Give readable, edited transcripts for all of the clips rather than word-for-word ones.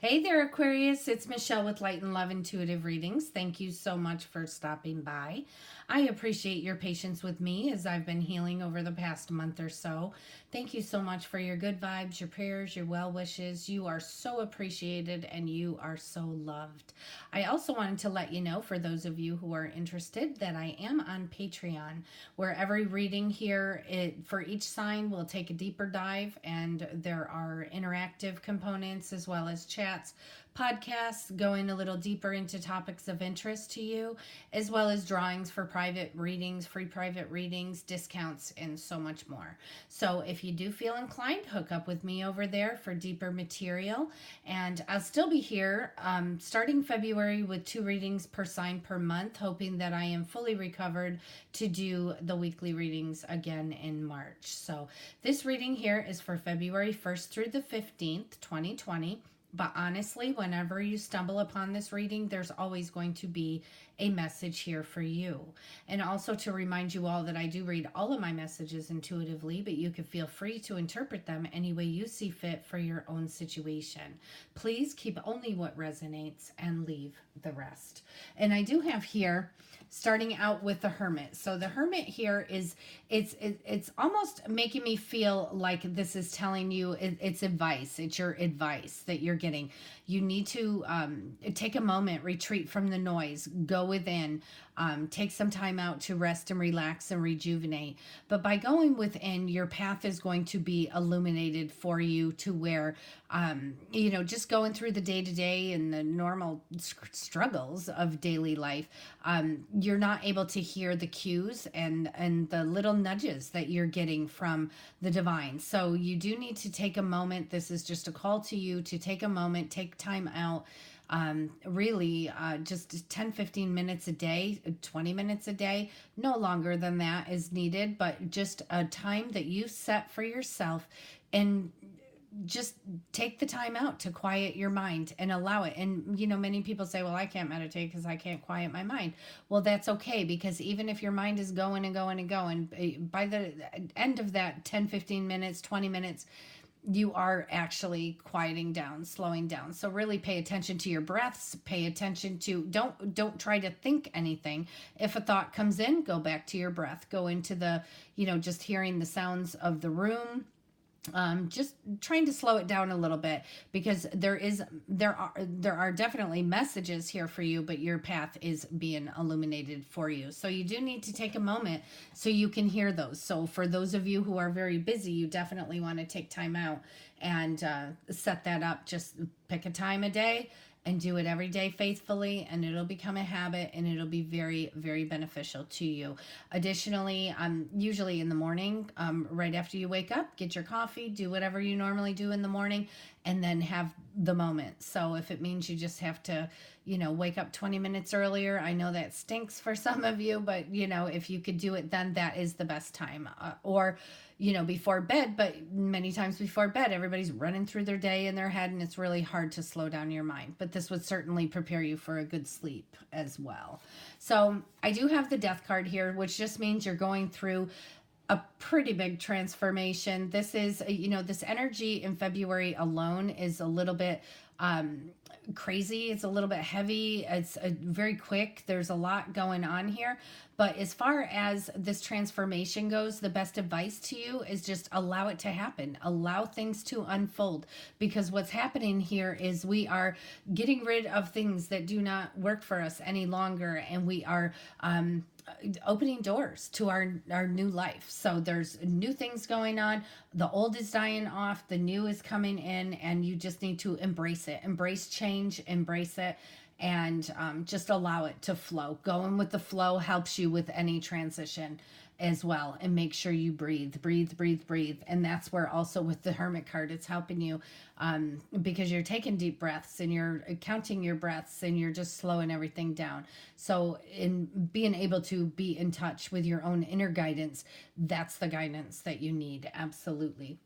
Hey there, Aquarius. It's Michelle with Light and Love Intuitive Readings. Thank you so much for stopping by. I appreciate your patience with me as I've been healing over the past month or so. Thank you so much for your good vibes, your prayers, your well wishes. You are so appreciated and you are so loved. I also wanted to let you know, for those of you who are interested, that I am on Patreon, where every reading here for each sign will take a deeper dive, and there are interactive components as well as chats, podcasts going a little deeper into topics of interest to you, as well as drawings for private readings, free private readings, discounts, and so much more. So if you do feel inclined, hook up with me over there for deeper material. And I'll still be here starting February with 2 readings per sign per month, hoping that I am fully recovered to do the weekly readings again in March. So this reading here is for February 1st through the 15th, 2020. But honestly, whenever you stumble upon this reading, there's always going to be a message here for you. And also to remind you all that I do read all of my messages intuitively, but you can feel free to interpret them any way you see fit for your own situation. Please keep only what resonates and leave the rest. And I do have here, starting out with the Hermit. So the Hermit here is, it's almost making me feel like this is telling you it's advice. It's your advice that you're getting. You need to take a moment, retreat from the noise, go within, take some time out to rest and relax and rejuvenate. But by going within, your path is going to be illuminated for you to where, just going through the day-to-day and the normal struggles of daily life, you're not able to hear the cues and the little nudges that you're getting from the divine. So you do need to take a moment. This is just a call to you to take a moment, take time out, really just 10-15 minutes a day, 20 minutes a day, no longer than that is needed, but just a time that you set for yourself, and just take the time out to quiet your mind and allow it. And many people say, well, I can't meditate because I can't quiet my mind. Well, that's okay, because even if your mind is going and going and going, by the end of that 10-15 minutes, 20 minutes, you are actually quieting down, slowing down. So really pay attention to your breaths, pay attention to, don't try to think anything. If a thought comes in, go back to your breath, go into the, just hearing the sounds of the room. Just trying to slow it down a little bit, because there are definitely messages here for you, but your path is being illuminated for you. So you do need to take a moment so you can hear those. So for those of you who are very busy, you definitely want to take time out and set that up. Just pick a time a day and do it every day faithfully, and it'll become a habit, and it'll be very, very beneficial to you. Additionally, usually in the morning, right after you wake up, get your coffee, do whatever you normally do in the morning, and then have the moment. So if it means you just have to, wake up 20 minutes earlier, I know that stinks for some of you, but if you could do it then, that is the best time. Or before bed, but many times before bed, everybody's running through their day in their head, and it's really hard to slow down your mind. But this would certainly prepare you for a good sleep as well. So I do have the Death card here, which just means you're going through a pretty big transformation. This is, this energy in February alone is a little bit crazy. It's a little bit heavy. It's very quick. There's a lot going on here. But as far as this transformation goes, the best advice to you is just allow it to happen. Allow things to unfold, because what's happening here is we are getting rid of things that do not work for us any longer, and we are opening doors to our new life. So there's new things going on. The old is dying off, the new is coming in, and you just need to embrace it. Embrace change, embrace it, and just allow it to flow. Going with the flow helps you with any transition as well. And make sure you breathe. And that's where also with the Hermit card, it's helping you because you're taking deep breaths and you're counting your breaths and you're just slowing everything down. So in being able to be in touch with your own inner guidance, that's the guidance that you need. Absolutely.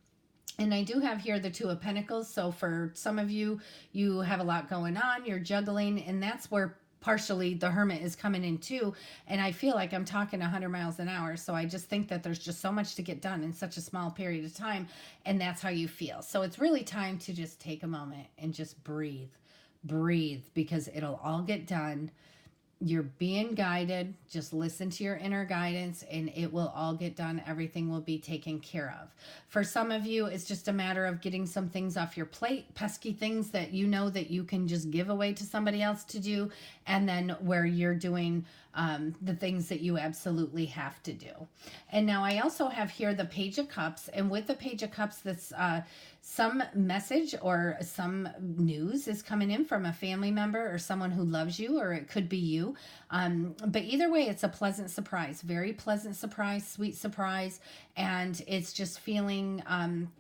And I do have here the Two of Pentacles. So for some of you, you have a lot going on, you're juggling, and that's where partially the Hermit is coming in too. And I feel like I'm talking 100 miles an hour. So I just think that there's just so much to get done in such a small period of time. And that's how you feel. So it's really time to just take a moment and just breathe. Breathe, because it'll all get done. You're being guided. Just listen to your inner guidance and it will all get done. Everything will be taken care of. For some of you, it's just a matter of getting some things off your plate, pesky things that you know that you can just give away to somebody else to do, and then where you're doing the things that you absolutely have to do. And now I also have here the Page of Cups, and with the Page of Cups, this some message or some news is coming in from a family member or someone who loves you, or it could be you. But either way, it's a pleasant surprise, very pleasant surprise, sweet surprise. And it's just feeling,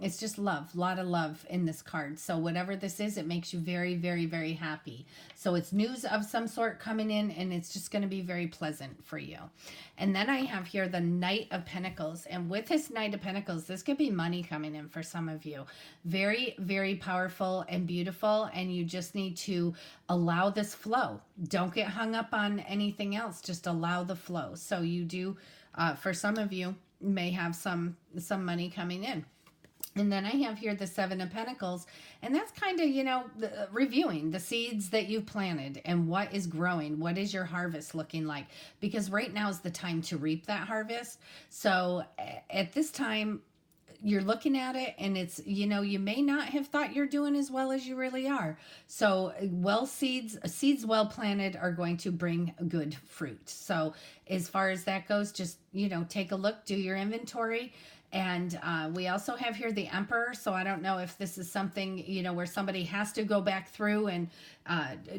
it's just love, a lot of love in this card. So whatever this is, it makes you very, very, very happy. So it's news of some sort coming in, and it's just going to be very pleasant for you. And then I have here the Knight of Pentacles. And with this Knight of Pentacles, this could be money coming in for some of you. Very, very powerful and beautiful. And you just need to allow this flow. Don't get hung up on anything else. Just allow the flow. So you do, for some of you, may have some money coming in. And then I have here the Seven of Pentacles, and that's kind of, you know, reviewing the seeds that you've planted and what is growing. What is your harvest looking like? Because right now is the time to reap that harvest. So at this time, you're looking at it and it's, you know, you may not have thought you're doing as well as you really are. So seeds well planted are going to bring good fruit. So as far as that goes, just, you know, take a look, do your inventory. And we also have here the Emperor. So I don't know if this is something, you know, where somebody has to go back through and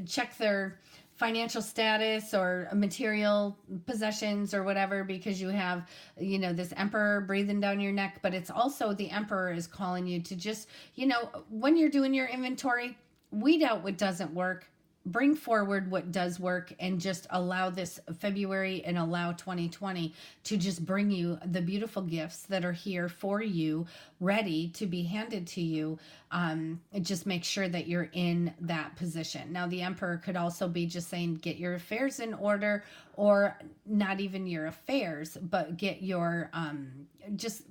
check their financial status or material possessions or whatever, because you have, you know, this Emperor breathing down your neck. But it's also the Emperor is calling you to just, you know, when you're doing your inventory, weed out what doesn't work, bring forward what does work, and just allow this February and allow 2020 to just bring you the beautiful gifts that are here for you, ready to be handed to you. Just make sure that you're in that position. Now, the Emperor could also be just saying, get your affairs in order, or not even your affairs, but get your, just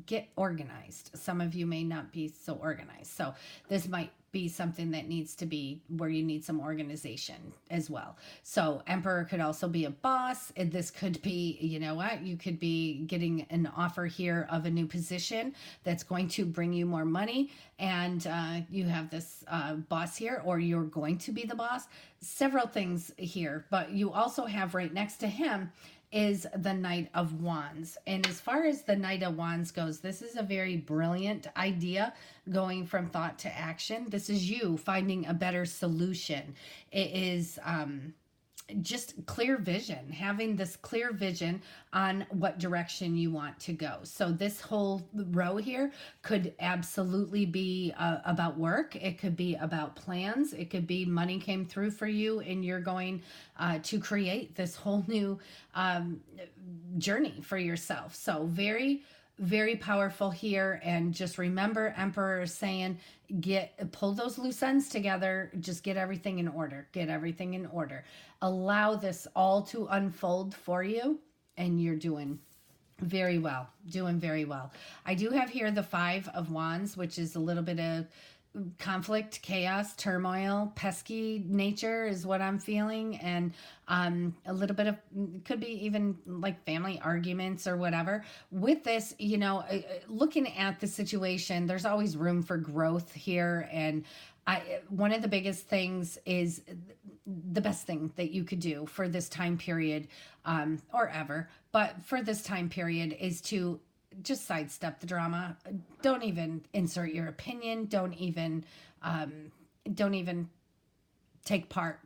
get organized. Some of you may not be so organized. So this might be something that needs to be where you need some organization as well. So Emperor could also be a boss. And this could be, you know what, you could be getting an offer here of a new position that's going to bring you more money. And you have this boss here, or you're going to be the boss. Several things here, but you also have right next to him is the Knight of Wands. And as far as the Knight of Wands goes, this is a very brilliant idea, going from thought to action. This is you finding a better solution. It is just clear vision, having this clear vision on what direction you want to go. So this whole row here could absolutely be about work. It could be about plans. It could be money came through for you and you're going to create this whole new journey for yourself. So very, very powerful here. And just remember, Emperor is saying, pull those loose ends together. Just get everything in order. Get everything in order. Allow this all to unfold for you, and you're doing very well. Doing very well. I do have here the Five of Wands, which is a little bit of conflict, chaos, turmoil, pesky nature is what I'm feeling. And a little bit of, could be even like family arguments or whatever. With this, you know, looking at the situation, there's always room for growth here. And one of the biggest things is the best thing that you could do for this time period, or ever, but for this time period, is to just sidestep the drama. Don't even insert your opinion. Don't even take part.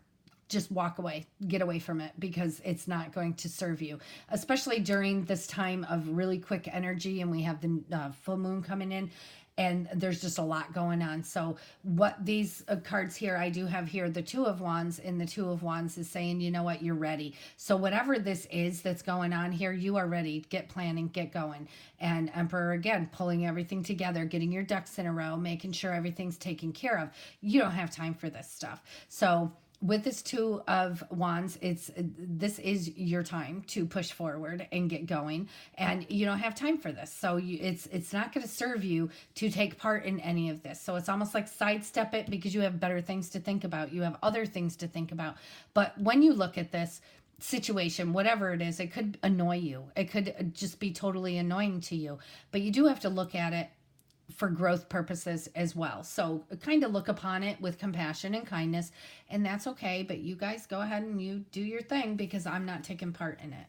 Just walk away, get away from it, because it's not going to serve you, especially during this time of really quick energy. And we have the full moon coming in, and there's just a lot going on. So what these cards here, I do have here the Two of Wands, and the Two of Wands is saying, you know what, you're ready. So whatever this is that's going on here, you are ready. Get planning, get going. And Emperor, again, pulling everything together, getting your ducks in a row, making sure everything's taken care of. You don't have time for this stuff. So with this Two of Wands, this is your time to push forward and get going, and you don't have time for this. So it's not going to serve you to take part in any of this. So it's almost like sidestep it because you have better things to think about. You have other things to think about. But when you look at this situation, whatever it is, it could annoy you. It could just be totally annoying to you. But you do have to look at it for growth purposes as well. So kind of look upon it with compassion and kindness, and that's okay. But you guys go ahead and you do your thing because I'm not taking part in it.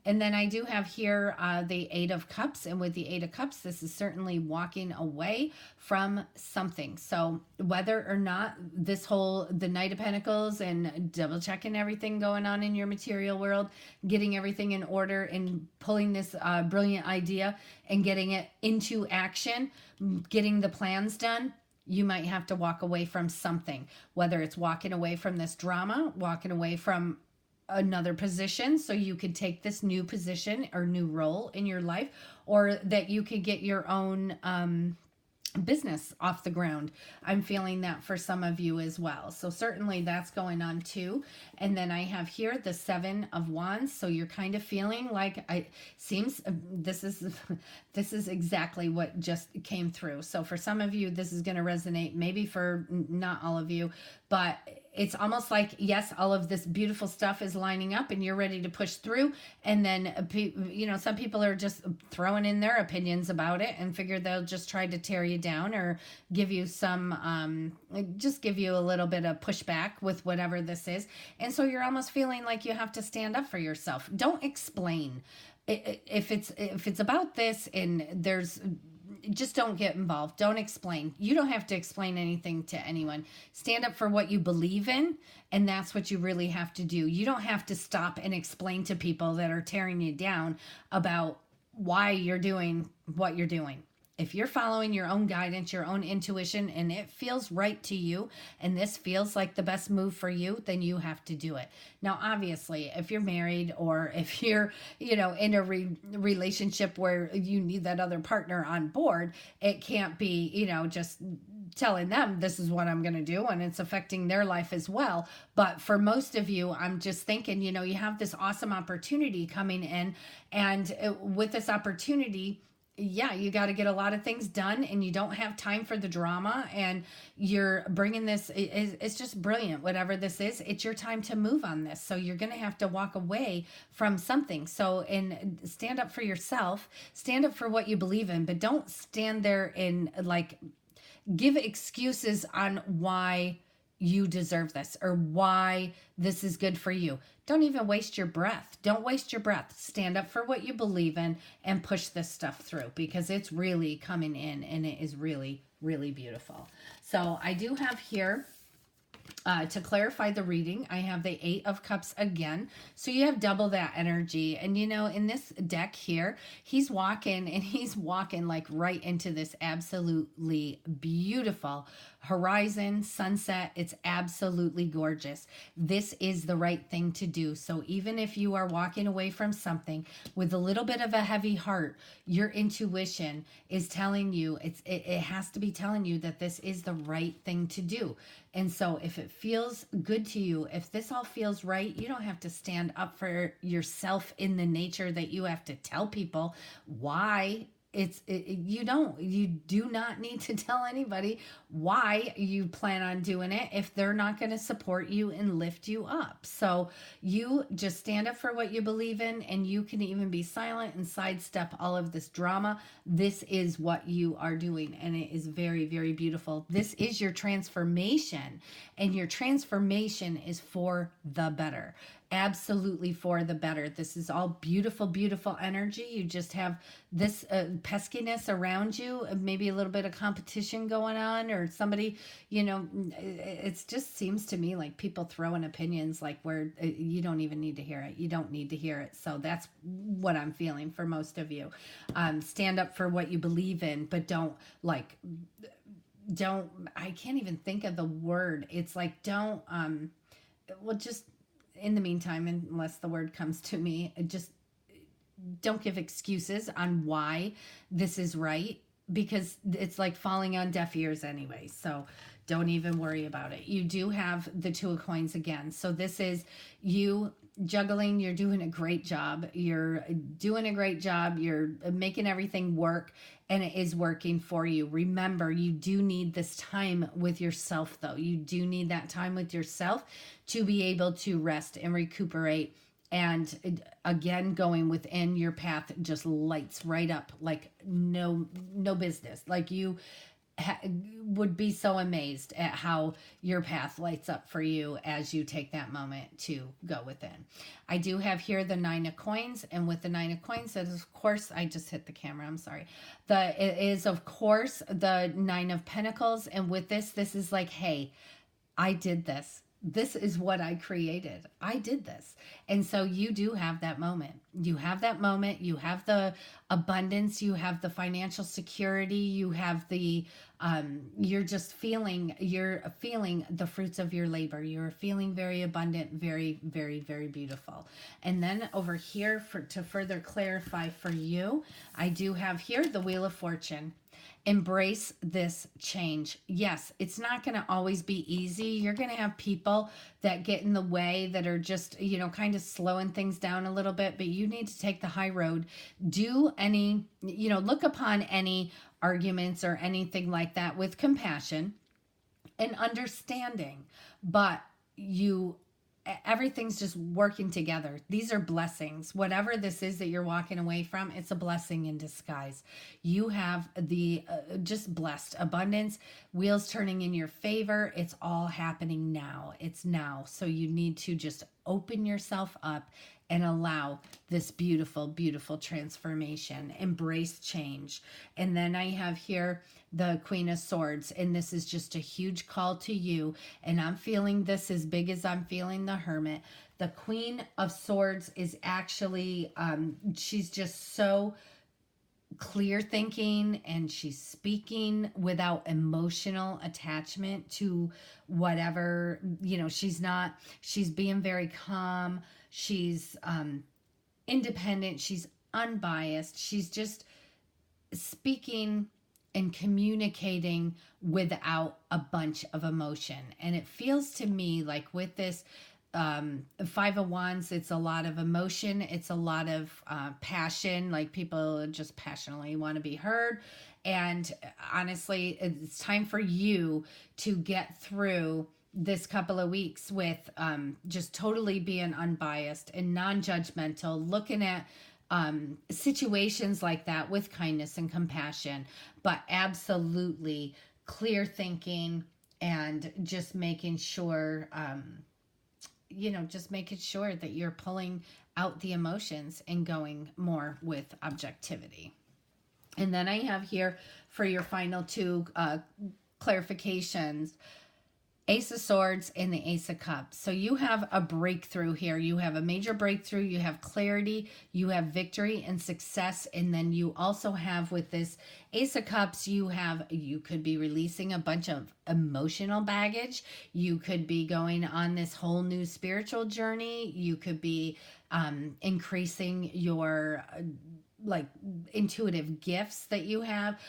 And then I do have here the Eight of Cups. And with the Eight of Cups, this is certainly walking away from something. So whether or not the Knight of Pentacles and double checking everything going on in your material world, getting everything in order and pulling this brilliant idea and getting it into action, getting the plans done, you might have to walk away from something, whether it's walking away from this drama, walking away from another position so you could take this new position or new role in your life, or that you could get your own business off the ground. I'm feeling that for some of you as well. So certainly that's going on too. And then I have here the Seven of Wands. So you're kind of feeling like this is exactly what just came through. So for some of you, this is going to resonate, maybe for not all of you, but it's almost like, yes, all of this beautiful stuff is lining up and you're ready to push through. And then, some people are just throwing in their opinions about it and figure they'll just try to tear you down or give you just give you a little bit of pushback with whatever this is. And so you're almost feeling like you have to stand up for yourself. Don't explain. If it's about this and just don't get involved. Don't explain. You don't have to explain anything to anyone. Stand up for what you believe in, and that's what you really have to do. You don't have to stop and explain to people that are tearing you down about why you're doing what you're doing. If you're following your own guidance, your own intuition, and it feels right to you, and this feels like the best move for you, then you have to do it. Now, obviously, if you're married or if you're, in a relationship where you need that other partner on board, it can't be, just telling them this is what I'm going to do and it's affecting their life as well. But for most of you, I'm just thinking, you have this awesome opportunity coming in, and with this opportunity, yeah, you got to get a lot of things done and you don't have time for the drama, and you're bringing this, it's just brilliant. Whatever this is, it's your time to move on this. So you're going to have to walk away from something. So, and stand up for yourself, stand up for what you believe in, but don't stand there and give excuses on why you deserve this or why this is good for you. Don't even waste your breath. Don't waste your breath. Stand up for what you believe in and push this stuff through, because it's really coming in and it is really, really beautiful. So I do have here, to clarify the reading, I have the Eight of Cups again. So you have double that energy. And in this deck here, he's walking like right into this absolutely beautiful horizon, sunset. It's absolutely gorgeous. This is the right thing to do. So even if you are walking away from something with a little bit of a heavy heart, your intuition is telling you, it has to be telling you that this is the right thing to do. And so if it feels good to you, if this all feels right, you don't have to stand up for yourself in the nature that you have to tell people why. You do not need to tell anybody why you plan on doing it if they're not going to support you and lift you up. So you just stand up for what you believe in, and you can even be silent and sidestep all of this drama. This is what you are doing, and it is very, very beautiful. This is your transformation, and your transformation is for the better. Absolutely for the better. This is all beautiful, beautiful energy. You just have this peskiness around you, maybe a little bit of competition going on, or somebody, it just seems to me like people throwing opinions like where you don't even need to hear it. You don't need to hear it. So that's what I'm feeling for most of you. Stand up for what you believe in, but don't, I can't even think of the word. It's like, just in the meantime, unless the word comes to me, just don't give excuses on why this is right, because it's like falling on deaf ears anyway. So Don't even worry about it. You do have the Two of Coins again. So this is you juggling. You're doing a great job. You're doing a great job. You're making everything work, and it is working for you. Remember, you do need this time with yourself, though. You do need that time with yourself to be able to rest and recuperate. And again, going within, your path just lights right up like no business. Like you would be so amazed at how your path lights up for you as you take that moment to go within. I do have here the Nine of Coins, and with the Nine of Coins, that is, of course, I just hit the camera, I'm sorry. It is, of course, the Nine of Pentacles, and with this is like, hey, I did this. This is what I created. I did this. And so you do have that moment. You have that moment. You have the abundance. You have the financial security. You have the, you're feeling the fruits of your labor. You're feeling very abundant, very, very, very beautiful. And then over here, to further clarify for you, I do have here the Wheel of Fortune. Embrace this change. Yes, it's not going to always be easy. You're going to have people that get in the way, that are just, kind of slowing things down a little bit, but you need to take the high road. Look upon any arguments or anything like that with compassion and understanding, but everything's just working together. These are blessings. Whatever this is that you're walking away from, it's a blessing in disguise. You have the just blessed abundance, wheels turning in your favor. It's all happening now. It's now. So you need to just open yourself up and allow this beautiful, beautiful transformation. Embrace change. And then I have here the Queen of Swords, and this is just a huge call to you. And I'm feeling this as big as I'm feeling the Hermit. The Queen of Swords is actually, she's just so clear thinking, and she's speaking without emotional attachment to whatever, she's being very calm. She's independent. She's unbiased. She's just speaking and communicating without a bunch of emotion. And it feels to me like with this Five of Wands, it's a lot of emotion. It's a lot of passion. Like people just passionately want to be heard. And honestly, it's time for you to get through this couple of weeks with just totally being unbiased and non-judgmental, looking at situations like that with kindness and compassion, but absolutely clear thinking, and just making sure, that you're pulling out the emotions and going more with objectivity. And then I have here for your final two clarifications, Ace of Swords and the Ace of Cups. So you have a breakthrough here. You have a major breakthrough. You have clarity. You have victory and success. And then you also have with this Ace of Cups, you could be releasing a bunch of emotional baggage. You could be going on this whole new spiritual journey. You could be increasing your intuitive gifts that you have,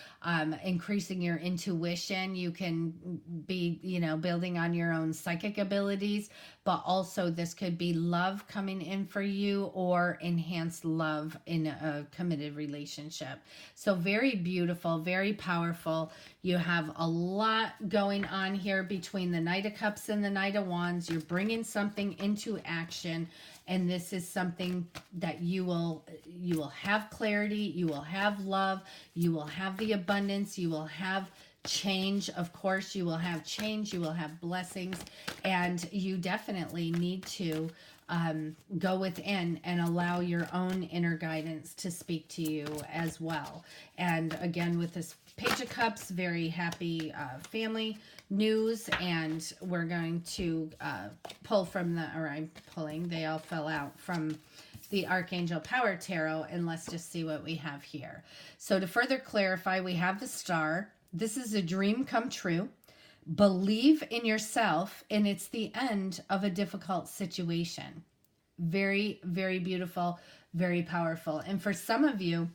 increasing your intuition. You can be, building on your own psychic abilities, but also this could be love coming in for you, or enhanced love in a committed relationship. So very beautiful, very powerful. You have a lot going on here between the Knight of Cups and the Knight of Wands. You're bringing something into action. And this is something that you will have clarity, you will have love, you will have the abundance, you will have change. Of course, you will have change, you will have blessings, and you definitely need to go within and allow your own inner guidance to speak to you as well. And again, with this Page of Cups, very happy family news, and we're going to pull from they all fell out from the Archangel Power Tarot, and let's just see what we have here. So to further clarify, we have the Star. This is a dream come true. Believe in yourself, and it's the end of a difficult situation. Very, very beautiful, very powerful. And for some of you,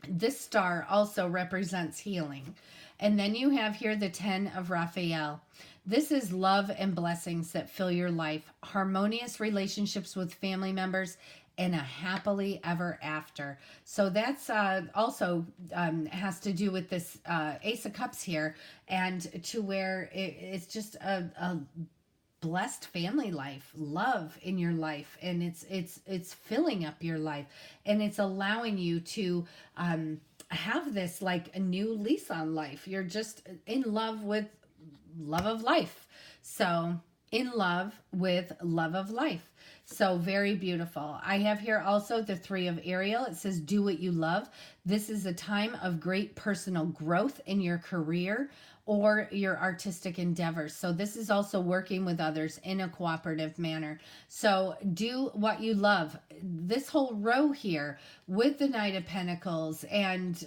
This star also represents healing. And then you have here the 10 of Raphael. This is love and blessings that fill your life, harmonious relationships with family members, and a happily ever after. So that's also has to do with this Ace of Cups here, and to where it's just a blessed family life, love in your life, and it's filling up your life, and it's allowing you to have this like a new lease on life. You're just in love with love of life. So in love with love of life. So very beautiful. I have here also the 3 of Ariel. It says, do what you love. This is a time of great personal growth in your career or your artistic endeavors. So this is also working with others in a cooperative manner. So do what you love. This whole row here with the Knight of Pentacles and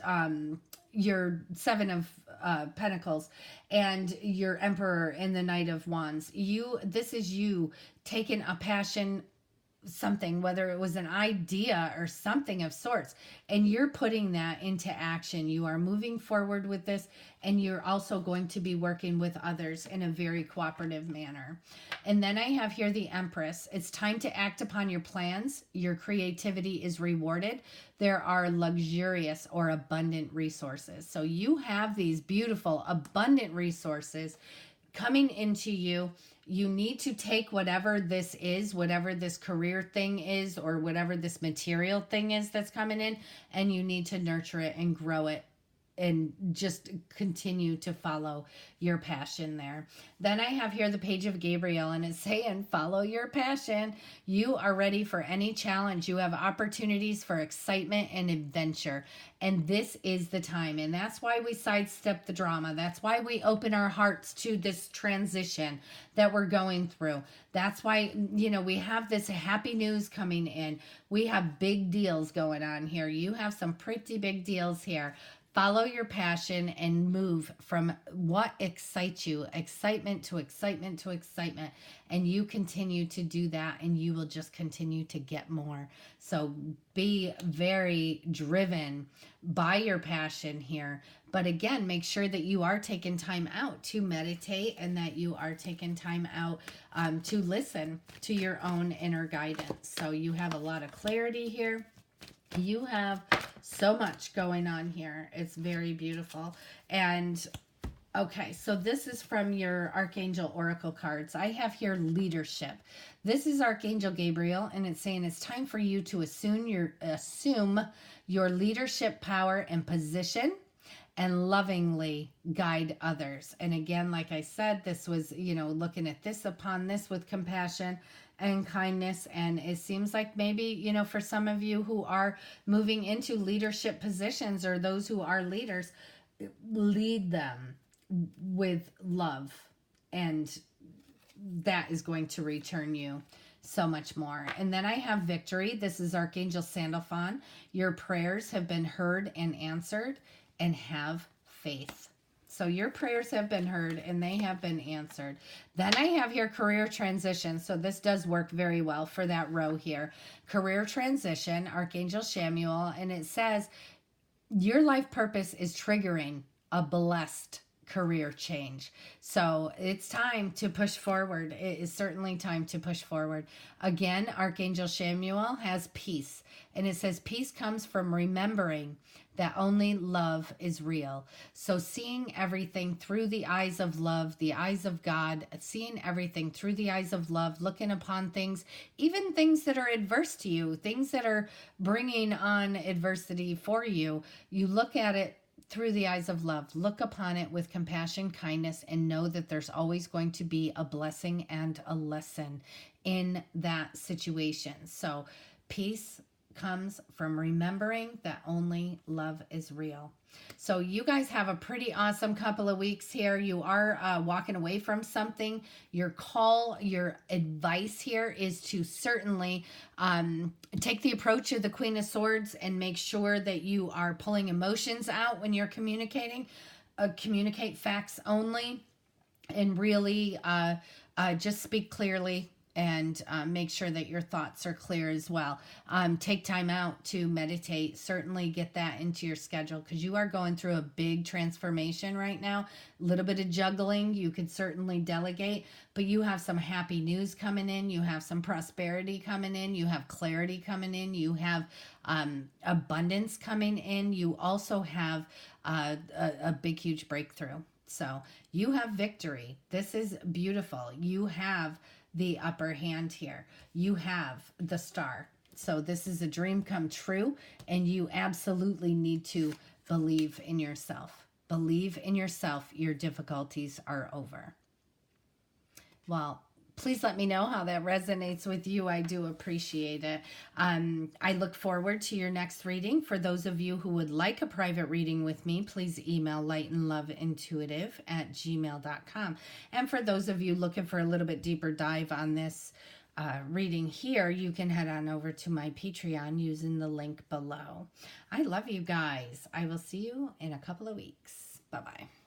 your 7 of Pentacles and your Emperor and the Knight of Wands. This is you taking a passion, something, whether it was an idea or something of sorts, and you're putting that into action. You are moving forward with this, and you're also going to be working with others in a very cooperative manner. And then I have here the Empress. It's time to act upon your plans. Your creativity is rewarded. There are luxurious or abundant resources. So you have these beautiful, abundant resources coming into you. You need to take whatever this is, whatever this career thing is, or whatever this material thing is that's coming in, and you need to nurture it and grow it and just continue to follow your passion there. Then I have here the Page of Gabriel, and it's saying, follow your passion. You are ready for any challenge. You have opportunities for excitement and adventure. And this is the time. And that's why we sidestep the drama. That's why we open our hearts to this transition that we're going through. That's why, we have this happy news coming in. We have big deals going on here. You have some pretty big deals here. Follow your passion and move from what excites you, excitement to excitement to excitement. And you continue to do that, and you will just continue to get more. So be very driven by your passion here. But again, make sure that you are taking time out to meditate, and that you are taking time out to listen to your own inner guidance. So you have a lot of clarity here. You have so much going on here. It's very beautiful. And okay, so this is from your Archangel Oracle cards. I have here leadership. This is Archangel Gabriel, and it's saying it's time for you to assume your leadership power and position, and lovingly guide others. And again, like I said, this was, looking at this upon this with compassion and kindness. And it seems like maybe, for some of you who are moving into leadership positions, or those who are leaders, lead them with love, and that is going to return you so much more. And then I have victory. This is Archangel Sandalphon. Your prayers have been heard and answered, and have faith. So your prayers have been heard, and they have been answered. Then I have here career transition. So this does work very well for that row here. Career transition, Archangel Chamuel, and it says your life purpose is triggering a blessed career change. So it's time to push forward. It is certainly time to push forward. Again, Archangel Chamuel has peace, and it says peace comes from remembering that only love is real. So seeing everything through the eyes of love, the eyes of God, seeing everything through the eyes of love, looking upon things, even things that are adverse to you, things that are bringing on adversity for you, you look at it through the eyes of love. Look upon it with compassion, kindness, and know that there's always going to be a blessing and a lesson in that situation. So peace comes from remembering that only love is real. So you guys have a pretty awesome couple of weeks here. You are walking away from something. Your call, your advice here is to certainly take the approach of the Queen of Swords, and make sure that you are pulling emotions out when you're communicating. Communicate facts only, and really just speak clearly and make sure that your thoughts are clear as well. Take time out to meditate. Certainly get that into your schedule, because you are going through a big transformation right now. A little bit of juggling. You could certainly delegate, but you have some happy news coming in. You have some prosperity coming in. You have clarity coming in. You have abundance coming in. You also have a big, huge breakthrough. So you have victory. This is beautiful. You have the upper hand here. You have the star. So this is a dream come true, and you absolutely need to believe in yourself. Believe in yourself. Your difficulties are over. Well, please let me know how that resonates with you. I do appreciate it. I look forward to your next reading. For those of you who would like a private reading with me, please email lightandloveintuitive@gmail.com. And for those of you looking for a little bit deeper dive on this reading here, you can head on over to my Patreon using the link below. I love you guys. I will see you in a couple of weeks. Bye-bye.